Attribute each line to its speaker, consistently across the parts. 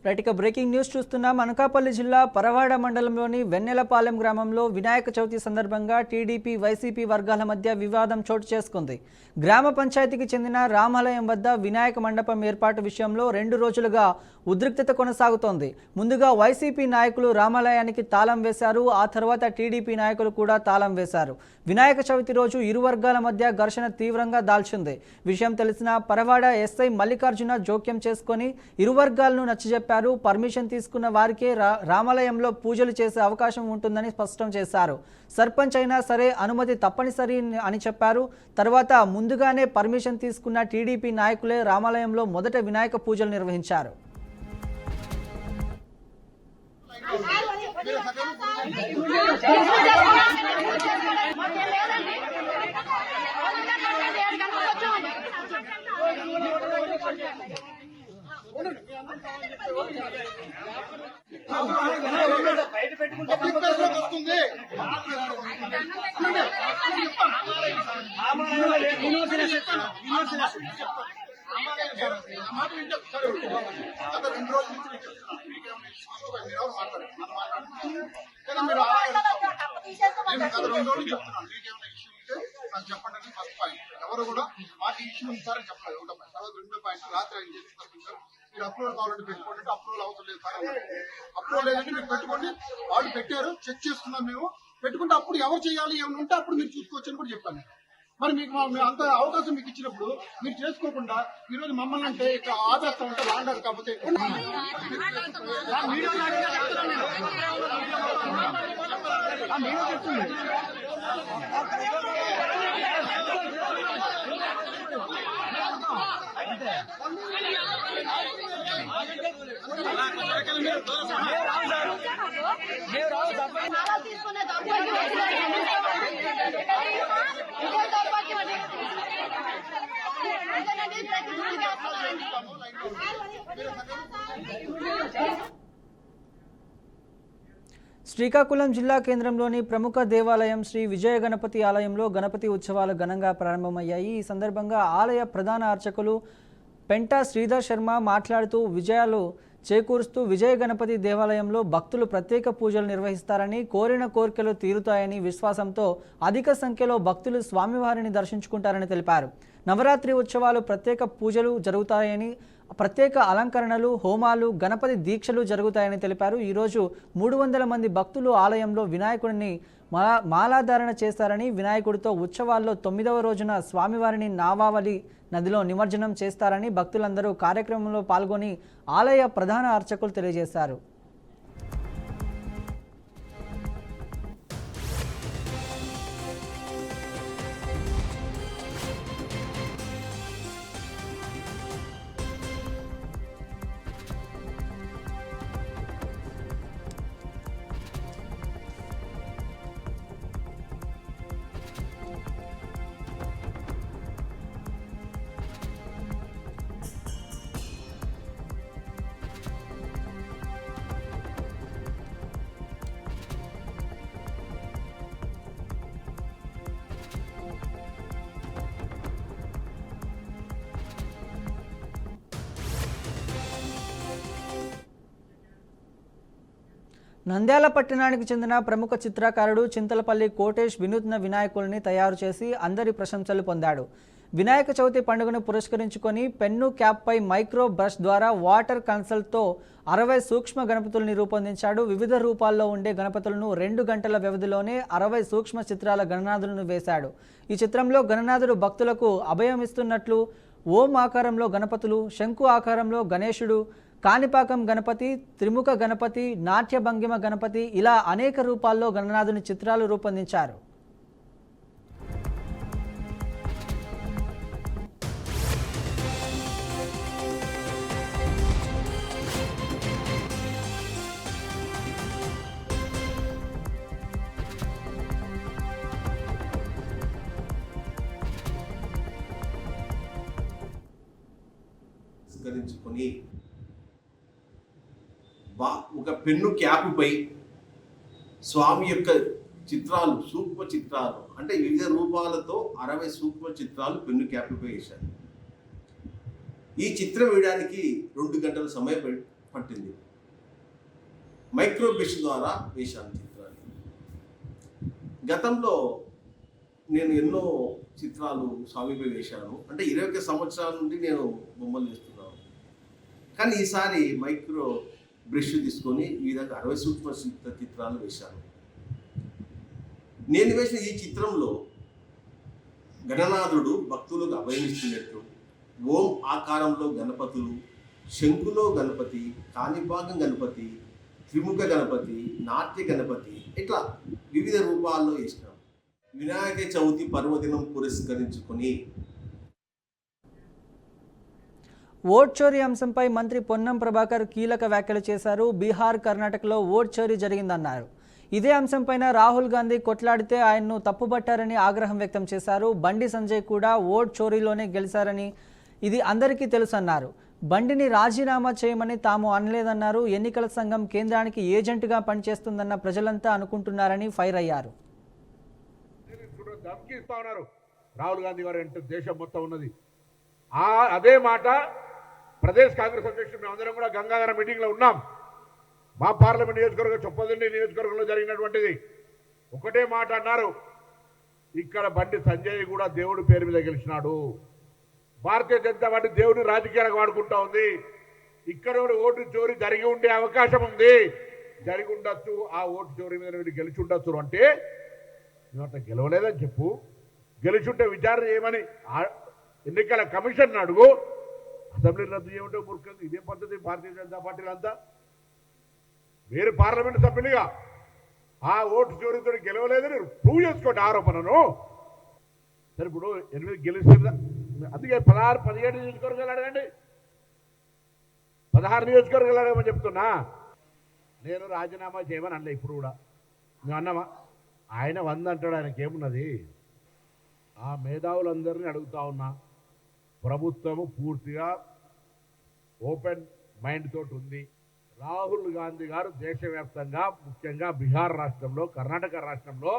Speaker 1: Right breaking news చూస్తున్నాం. అనకాపల్లి జిల్లా పరవాడ మండలంలోని వెన్నెలపాలెం గ్రామంలో వినాయక చవితి సందర్భంగా టీడీపీ వైసీపీ వర్గాల మధ్య వివాదం చోటు చేసుకుంది. గ్రామ పంచాయతీకి చెందిన రామాలయం వద్ద వినాయక మండపం ఏర్పాటు విషయంలో 2 రోజులుగా ఉద్రిక్తత కొనసాగుతోంది. ముందుగా వైసీపీ నాయకులు రామాలయానికి తాళం వేశారు. ఆ తర్వాత టీడీపీ నాయకులు కూడా తాళం వేశారు. వినాయక చవితి రోజు ఇరు వర్గాల మధ్య ఘర్షణ తీవ్రంగా దాల్చింది. విషయం తెలిసిన పరవాడ ఎస్ఐ మల్లికార్జున జోక్యం చేసుకొని ఇరు వర్గాలను నచ్చజెప్పారు. పర్మిషన్ తీసుకున్న వారికే రామాలయంలో పూజలు చేసే అవకాశం ఉంటుందని స్పష్టం చేశారు. సర్పంచ్ అయినా సరే అనుమతి తప్పనిసరి అని చెప్పారు. తర్వాత ముందుగానే పర్మిషన్ తీసుకున్న టీడీపీ నాయకులే రామాలయంలో మొదట వినాయక పూజలు నిర్వహించారు.
Speaker 2: చెప్పండి. ఫస్ట్ పాయింట్ ఎవరు కూడా మాకు ఇష్యూ ఇస్తారని చెప్పలేదు. తర్వాత 2వ పాయింట్ రాత్రి ఆయన చేసి మీరు అప్రూవల్ కావాలంటే పెట్టుకోండి, అప్రూవల్ అవసరం లేదు సార్, అప్రూవల్ లేదంటే మీరు పెట్టుకోండి, వాళ్ళు పెట్టారు చెక్ చేసుకున్నాం మేము, పెట్టుకుంటే అప్పుడు ఎవరు చేయాలి ఏమైనా ఉంటే అప్పుడు మీరు చూసుకోవచ్చు అని కూడా చెప్పాను. మరి మీకు అంత అవకాశం మీకు ఇచ్చినప్పుడు మీరు చేసుకోకుండా ఈ రోజు మమ్మల్ని అంటే ఇక్కడ ఆధార్ ఉంటే లాండారు కాకపోతే చెప్తుంది.
Speaker 1: శ్రీకాకుళం జిల్లా కేంద్రంలోని ప్రముఖ దేవాలయం శ్రీ విజయ గణపతి ఆలయంలో గణపతి ఉత్సవాలు ఘనంగా ప్రారంభమయ్యాయి. ఈ సందర్భంగా ఆలయ ప్రధాన అర్చకులు పెంటా శ్రీధర్ శర్మ మాట్లాడుతూ విజయాలు చేకూరుస్తూ విజయ గణపతి దేవాలయంలో భక్తులు ప్రత్యేక పూజలు నిర్వహిస్తారని, కోరిన కోరికలు తీరుతాయని విశ్వాసంతో అధిక సంఖ్యలో భక్తులు స్వామివారిని దర్శించుకుంటారని తెలిపారు. నవరాత్రి ఉత్సవాలు ప్రత్యేక పూజలు జరుగుతాయని, ప్రత్యేక అలంకరణలు, హోమాలు, గణపతి దీక్షలు జరుగుతాయని తెలిపారు. ఈరోజు 300 మంది భక్తులు ఆలయంలో వినాయకుడిని మాలాధారణ చేస్తారని, వినాయకుడితో ఉత్సవాల్లో 9వ రోజున స్వామివారిని నావావళి నదిలో నిమజ్జనం చేస్తారని భక్తులందరూ కార్యక్రమంలో పాల్గొని ఆలయ ప్రధాన అర్చకులు తెలియజేశారు. నంద్యాల పట్టణానికి చెందిన ప్రముఖ చిత్రకారుడు చింతలపల్లి కోటేష్ వినూత్న వినాయకుల్ని తయారు చేసి అందరి ప్రశంసలు పొందాడు. వినాయక చవితి పండుగను పురస్కరించుకొని పెన్ను క్యాప్పై మైక్రో బ్రష్ ద్వారా వాటర్ కన్సల్ట్తో 60 సూక్ష్మ గణపతుల్ని రూపొందించాడు. వివిధ రూపాల్లో ఉండే గణపతులను 2 గంటల వ్యవధిలోనే 60 సూక్ష్మ చిత్రాల గణనాథులను వేశాడు. ఈ చిత్రంలో గణనాథుడు భక్తులకు అభయమిస్తున్నట్లు ఓం ఆకారంలో గణపతులు, శంకు ఆకారంలో గణేశుడు, కాణిపాకం గణపతి, త్రిముఖ గణపతి, నాట్య భంగిమ గణపతి ఇలా అనేక రూపాల్లో గణనాథుని చిత్రాలు రూపొందించారు.
Speaker 3: స్వీకరించుకొని ఒక పెన్ను క్యాపుపై స్వామి యొక్క చిత్రాలు, సూక్ష్మ చిత్రాలు అంటే వివిధ రూపాలతో 60 సూక్ష్మ చిత్రాలు పెన్ను క్యాపుపై వేశారు. ఈ చిత్రం వేయడానికి 2 గంటల సమయం పట్టింది. మైక్రో బ్రష్ ద్వారా వేశాను చిత్రాన్ని. గతంలో నేను ఎన్నో చిత్రాలు స్వామిపై వేశాను. అంటే 21 సంవత్సరాల నుండి నేను బొమ్మలు వేస్తున్నాను. కానీ ఈసారి మైక్రో బ్రష్ తీసుకొని ఈ విధంగా 60 సూక్ష్మ చిత్రాలు వేశాను. నేను వేసిన ఈ చిత్రంలో గణనాథుడు భక్తులకు అభయమిస్తున్నట్టు, ఓం ఆకారంలో గణపతులు, శంకులో గణపతి, కాణిపాకం గణపతి, త్రిముఖ గణపతి, నాట్య గణపతి, ఇట్లా వివిధ రూపాల్లో వేసినాం. వినాయక చవితి పర్వదినం పురస్కరించుకొని
Speaker 1: ఓట్ చోరీ అంశంపై మంత్రి పొన్నం ప్రభాకర్ కీలక వ్యాఖ్యలు చేశారు. బీహార్, కర్ణాటకలో ఓట్ చోరీ జరిగిందన్నారు. ఇదే అంశంపైన రాహుల్ గాంధీ కొట్లాడితే ఆయన్ను తప్పుబట్టారని ఆగ్రహం వ్యక్తం చేశారు. బండి సంజయ్ కూడా ఓట్ చోరీలోనే గెలిచారని ఇది అందరికీ తెలుసన్నారు. బండిని రాజీనామా చేయమని తాము అనలేదన్నారు. ఎన్నికల సంఘం కేంద్రానికి ఏజెంట్గా పనిచేస్తుందన్న ప్రజలంతా అనుకుంటున్నారని ఫైర్ అయ్యారు.
Speaker 4: రాహుల్ గాంధీ గారు అంటే దేశం మొత్తం ఉన్నది. అదే మాట ప్రదేశ్ కాంగ్రెస్ అధ్యక్షుడు మేమందరం కూడా గంగాధర మీటింగ్లో ఉన్నాం. మా పార్లమెంట్ నియోజకవర్గం చొప్పదండి నియోజకవర్గంలో జరిగినటువంటిది ఒకటే మాట అన్నారు, ఇక్కడ బండి సంజయ్ కూడా దేవుడి పేరు మీద గెలిచినాడు, భారతీయ జనతా పార్టీ దేవుడిని రాజకీయాలకు వాడుకుంటా ఉంది, ఇక్కడ ఓటు చోరీ జరిగి ఉండే అవకాశం ఉంది, జరిగి ఉండొచ్చు, ఆ ఓటు చోరీ మీద వీళ్ళు గెలిచి ఉండొచ్చు అంటే మేమంతా గెలవలేదని చెప్పు, గెలిచుంటే విచారణ చేయమని ఎన్నికల కమిషన్ అడుగు, అసెంబ్లీ రద్దు చేయమంటే మూర్ఖంగా ఇదే పద్ధతి భారతీయ జనతా పార్టీలు అంతా. మీరు పార్లమెంట్ సభ్యులుగా ఆ ఓటు చోరీతో గెలవలేదని ప్రూవ్ చేసుకోండి ఆరోపణను. సరే ఇప్పుడు 8 గెలిచిందా, అందుకే 16, 17 నియోజకవర్గాలు అడగండి, 16 నియోజకవర్గాలు అడగమని చెప్తున్నా. నేను రాజీనామా చేయమని అనలే, ఇప్పుడు కూడా మేము అన్నామా? ఆయన 100 అంటాడు, ఆయనకి ఏమున్నది? ఆ మేధావులందరినీ అడుగుతా ఉన్నా, ప్రభుత్వము పూర్తిగా ఓపెన్ మైండ్ తోటి ఉంది. రాహుల్ గాంధీ గారు దేశవ్యాప్తంగా ముఖ్యంగా బీహార్ రాష్ట్రంలో, కర్ణాటక రాష్ట్రంలో,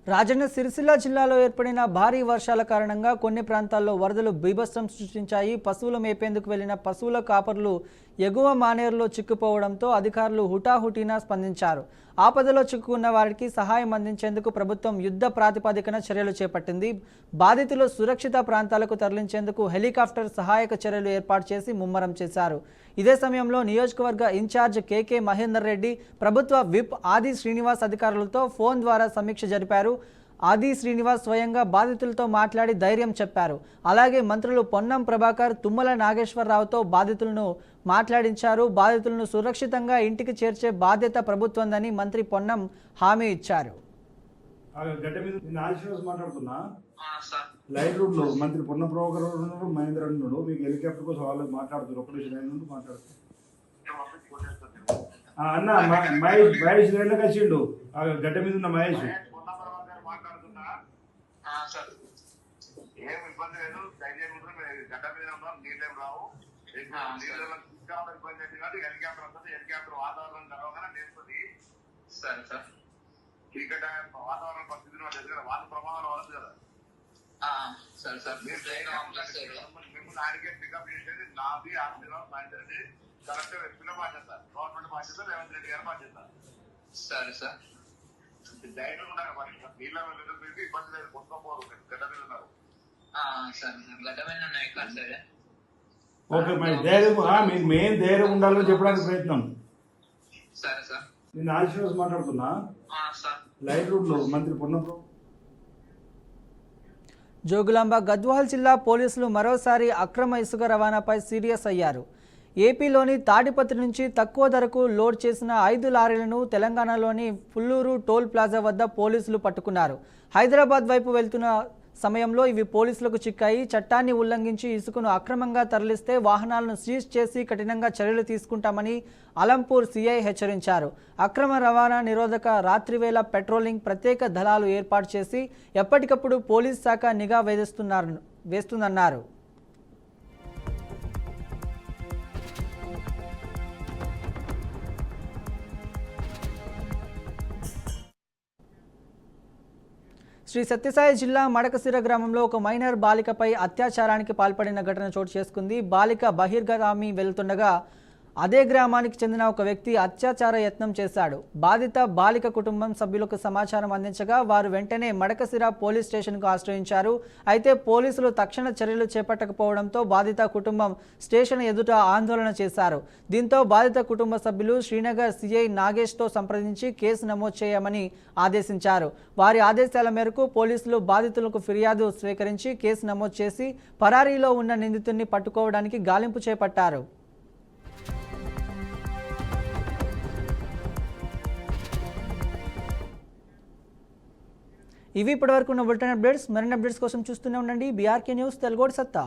Speaker 1: రాజన్న సిరిసిల్ల జిల్లాలో ఏర్పడిన భారీ వర్షాల కారణంగా కొన్ని ప్రాంతాల్లో వరదలు బీభత్సం సృష్టించాయి. పశువులు మేపేందుకు వెళ్లిన పశువుల కాపర్లు ఎగువ మానేరులో చిక్కుపోవడంతో అధికారులు హుటాహుటిన స్పందించారు. ఆపదలో చిక్కుకున్న వారికి సహాయం అందించేందుకు ప్రభుత్వం యుద్ధ ప్రాతిపదికన చర్యలు చేపట్టింది. బాధితులు సురక్షిత ప్రాంతాలకు తరలించేందుకు హెలికాప్టర్ సహాయక చర్యలు ఏర్పాటు చేసి ముమ్మరం చేశారు. ఇదే సమయంలో నియోజకవర్గ ఇన్ఛార్జ్ కేకే మహేందర్ రెడ్డి, ప్రభుత్వ విప్ ఆది శ్రీనివాస్ అధికారులతో ఫోన్ ద్వారా సమీక్ష జరిపారు. ఆది శ్రీనివాస్ స్వయంగా బాధితులతో మాట్లాడి ధైర్యం చెప్పారు. అలాగే మంత్రులు పొన్నం ప్రభాకర్, తుమ్మల నాగేశ్వరరావుతో బాధితులను మాట్లాడించారు. బాధితులను సురక్షితంగా ఇంటికి చేర్చే బాధ్యత ప్రభుత్వందని మంత్రి పొన్నం హామీ ఇచ్చారు.
Speaker 5: మాట్లాడుతున్నా లైట్ రూమ్ లో మంత్రి పొన్నం ప్రభాకర్ ఉన్నారు, మహేంద్ర ఉన్నాడు, మీకు హెలికాప్టర్ కోసం వాళ్ళు మాట్లాడుతున్నారు. ఒక నిమిషం నుండి మాట్లాడుతున్నారు. అన్న మహేష్ రేళ్ళకి వచ్చిండు, గడ్డ మీద ఉన్న మహేష్.
Speaker 6: ఏం ఇబ్బంది లేదు, ధైర్యం గడ్డ మీద ఉన్నాం, నీళ్ళేం రావు, ఇబ్బంది అయితే కాదు. హెలికాప్టర్ వస్తుంది, హెలికాప్టర్ వాతావరణం కలవగానే నేర్చుకుంది. సరే సార్, ఇక్కడ వాతావరణ పరిస్థితిని వాళ్ళ ప్రమాదాలు వలదు కదా. సరే సార్, మిమ్మల్ని ఆయనకే పికప్ చేసేది నాది, ఆర్మీరావు, సాయంత్రం కలెక్టర్ ఎస్పీలో బాధ్యత, గవర్నమెంట్ బాధ్యత, రేవంత్ రెడ్డి గారి బాధ్యత. సరే సార్, ధైర్యం ఉండాలి. మరి నీళ్ళ ఇబ్బంది లేదు, కొట్టుకోపోరు, గడ్డ మీద ఉన్నారు. సరే సార్, గడ్డ మీద ఉన్నాయి ఇక్కడ. సరే
Speaker 5: ఓకే, మరి ధైర్యం మీకు మెయిన్ ధైర్యం ఉండాలని చెప్పడానికి ప్రయత్నం.
Speaker 6: సరే సార్,
Speaker 5: నేను ఆదిశ్వాస్ మాట్లాడుతున్నా లైట్ రూమ్ లో మంత్రి పొన్నం.
Speaker 1: జోగులాంబ గద్వాల్ జిల్లా పోలీసులు మరోసారి అక్రమ ఇసుక రవాణాపై సీరియస్ అయ్యారు. ఏపీలోని తాడిపత్రి నుంచి తక్కువ ధరకు లోడ్ చేసిన 5 లారీలను తెలంగాణలోని పుల్లూరు టోల్ ప్లాజా వద్ద పోలీసులు పట్టుకున్నారు. హైదరాబాద్ వైపు వెళ్తున్న సమయంలో ఇవి పోలీసులకు చిక్కాయి. చట్టాన్ని ఉల్లంఘించి ఇసుకను అక్రమంగా తరలిస్తే వాహనాలను సీజ్ చేసి కఠినంగా చర్యలు తీసుకుంటామని అలంపూర్ సిఐ హెచ్చరించారు. అక్రమ రవాణా నిరోధక రాత్రివేళ పెట్రోలింగ్ ప్రత్యేక దళాలు ఏర్పాటు చేసి ఎప్పటికప్పుడు పోలీస్ శాఖ నిఘా వేస్తుందన్నారు. శ్రీ సత్యసాయి జిల్లా మడకసిర గ్రామంలో ఒక మైనర్ బాలికపై అత్యాచారానికి పాల్పడిన ఘటన చోటు చేసుకుంది. బాలిక బహిర్గతామి వెళ్తుండగా అదే గ్రామానికి చెందిన ఒక వ్యక్తి అత్యాచార యత్నం చేశాడు. బాధిత బాలిక కుటుంబం సభ్యులకు సమాచారం అందించగా వారు వెంటనే మడకసిర పోలీస్ స్టేషన్కు ఆశ్రయించారు. అయితే పోలీసులు తక్షణ చర్యలు చేపట్టకపోవడంతో బాధిత కుటుంబం స్టేషన్ ఎదుట ఆందోళన చేశారు. దీంతో బాధిత కుటుంబ సభ్యులు శ్రీనగర్ సిఐ నాగేష్తో సంప్రదించి కేసు నమోదు చేయమని ఆదేశించారు. వారి ఆదేశాల మేరకు పోలీసులు బాధితులకు ఫిర్యాదు స్వీకరించి కేసు నమోదు చేసి పరారీలో ఉన్న నిందితుడిని పట్టుకోవడానికి గాలింపు చేపట్టారు. ఇవి ఇప్పటివరకు ఉన్న బులెటిన్ అప్డేట్స్. మరిన్ని అప్డేట్స్ కోసం చూస్తూనే ఉండండి బీఆర్కే న్యూస్ తెలుగోడి సత్తా.